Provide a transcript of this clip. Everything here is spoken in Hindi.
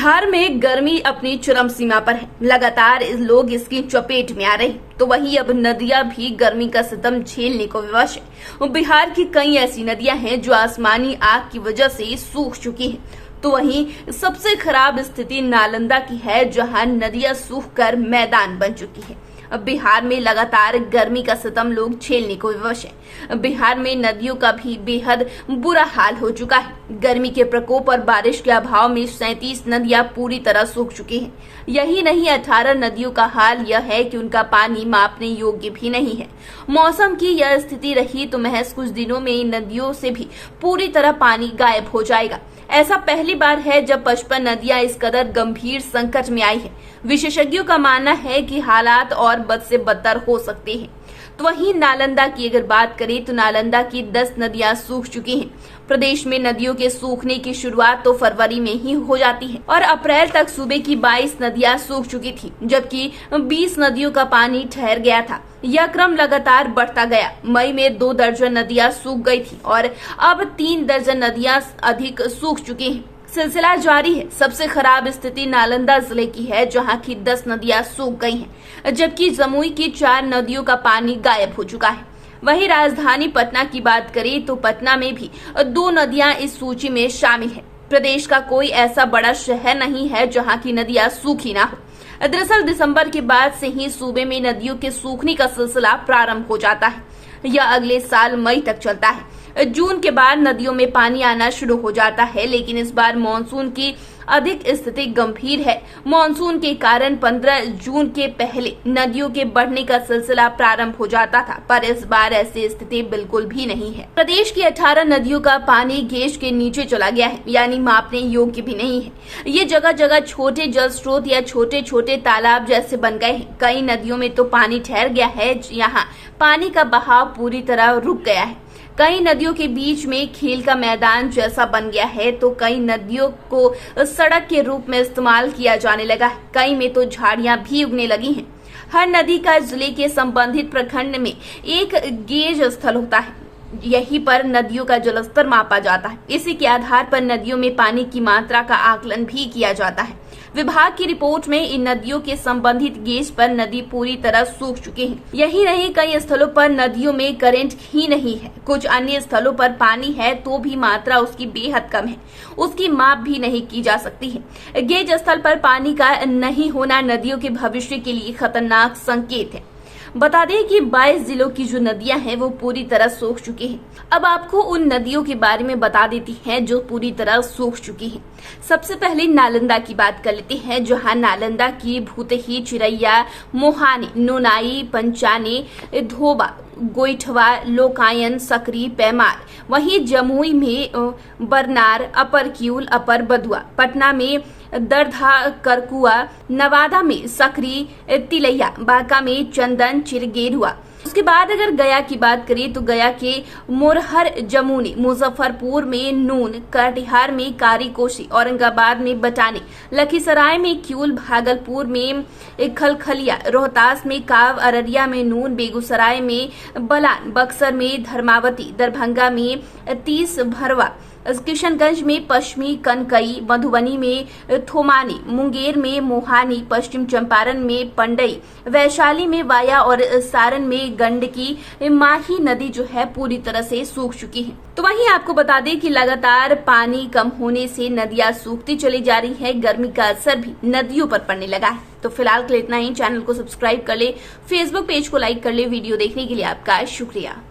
बिहार में गर्मी अपनी चरम सीमा पर है। लगातार लोग इसकी चपेट में आ रहे हैं, तो वहीं अब नदियां भी गर्मी का सितम झेलने को विवश है। बिहार की कई ऐसी नदियां हैं जो आसमानी आग की वजह से सूख चुकी हैं। तो वहीं सबसे खराब स्थिति नालंदा की है, जहां नदियां सूखकर मैदान बन चुकी है। अब बिहार में लगातार गर्मी का सितम लोग झेलने को विवश है। बिहार में नदियों का भी बेहद बुरा हाल हो चुका है। गर्मी के प्रकोप और बारिश के अभाव में 37 नदियां पूरी तरह सूख चुकी हैं। यही नहीं, 18 नदियों का हाल यह है कि उनका पानी मापने योग्य भी नहीं है। मौसम की यह स्थिति रही तो महज कुछ दिनों में इन नदियों से भी पूरी तरह पानी गायब हो जाएगा। ऐसा पहली बार है जब 55 नदियां इस कदर गंभीर संकट में आई है। विशेषज्ञों का मानना है कि हालात और बद से बदतर हो सकते हैं। तो वहीं नालंदा की अगर बात करें तो नालंदा की 10 नदियां सूख चुकी हैं। प्रदेश में नदियों के सूखने की शुरुआत तो फरवरी में ही हो जाती है और अप्रैल तक सूबे की 22 नदियां सूख चुकी थी, जबकि 20 नदियों का पानी ठहर गया था। यह क्रम लगातार बढ़ता गया। मई में 2 दर्जन नदियां सूख गई थी और अब 3 दर्जन नदियां अधिक सूख चुकी हैं। सिलसिला जारी है। सबसे खराब स्थिति नालंदा जिले की है, जहां की 10 नदियां सूख गई हैं, जबकि जमुई की 4 नदियों का पानी गायब हो चुका है। वहीं राजधानी पटना की बात करें तो पटना में भी 2 नदियां इस सूची में शामिल है। प्रदेश का कोई ऐसा बड़ा शहर नहीं है जहां की नदियां सूखी ना हो। दरअसल दिसंबर के बाद से ही सूबे में नदियों के सूखने का सिलसिला प्रारंभ हो जाता है। यह अगले साल मई तक चलता है। जून के बाद नदियों में पानी आना शुरू हो जाता है, लेकिन इस बार मानसून की अधिक स्थिति गंभीर है। मानसून के कारण 15 जून के पहले नदियों के बढ़ने का सिलसिला प्रारंभ हो जाता था, पर इस बार ऐसी स्थिति बिल्कुल भी नहीं है। प्रदेश की 18 नदियों का पानी गेज के नीचे चला गया है, यानी मापने योग्य भी नहीं है। ये जगह जगह छोटे जल स्रोत या छोटे छोटे तालाब जैसे बन गए हैं। कई नदियों में तो पानी ठहर गया है, यहाँ पानी का बहाव पूरी तरह रुक गया है। कई नदियों के बीच में खेल का मैदान जैसा बन गया है, तो कई नदियों को सड़क के रूप में इस्तेमाल किया जाने लगा है। कई में तो झाड़ियां भी उगने लगी हैं। हर नदी का जिले के संबंधित प्रखंड में एक गेज स्थल होता है। यहीं पर नदियों का जलस्तर मापा जाता है। इसी के आधार पर नदियों में पानी की मात्रा का आकलन भी किया जाता है। विभाग की रिपोर्ट में इन नदियों के संबंधित गेज पर नदी पूरी तरह सूख चुकी है। यही नहीं, कई स्थलों पर नदियों में करंट ही नहीं है। कुछ अन्य स्थलों पर पानी है तो भी मात्रा उसकी बेहद कम है। उसकी माप भी नहीं की जा सकती है। गेज स्थल पर पानी का नहीं होना नदियों के भविष्य के लिए खतरनाक संकेत है। बता दें कि 22 जिलों की जो नदियां हैं वो पूरी तरह सूख चुकी हैं। अब आपको उन नदियों के बारे में बता देती हैं जो पूरी तरह सूख चुकी हैं। सबसे पहले नालंदा की बात कर लेते हैं, जहां नालंदा की भूतही, चिरैया, मोहानी, नोनाई, पंचाने, धोबा, गोइठवा, लोकायन, सकरी, पैमार। वहीं जमुई में बरनार, अपर किऊल, अपर बधुआ, पटना में दरधा, करकुआ, नवादा में सकरी, तिलैया, बांका में चंदन, चिरगेरुआ। उसके बाद अगर गया की बात करें तो गया के मोरहर, जमुनी, मुजफ्फरपुर में नून, कटिहार में कारी कोशी, औरंगाबाद में बटाने, लखीसराय में क्यूल, भागलपुर में खलखलिया, रोहतास में काव, अररिया में नून, बेगूसराय में बलान, बक्सर में धर्मावती, दरभंगा में 30 भरवा, किशनगंज में पश्चिमी कनकई, मधुबनी में थोमानी, मुंगेर में मोहानी, पश्चिम चंपारण में पंडई, वैशाली में वाया और सारण में गंडकी, माही नदी जो है पूरी तरह से सूख चुकी है। तो वहीं आपको बता दें कि लगातार पानी कम होने से नदियां सूखती चली जा रही है। गर्मी का असर भी नदियों पर पड़ने लगा है। तो फिलहाल के लिए इतना ही। चैनल को सब्सक्राइब कर ले, फेसबुक पेज को लाइक कर ले। वीडियो देखने के लिए आपका शुक्रिया।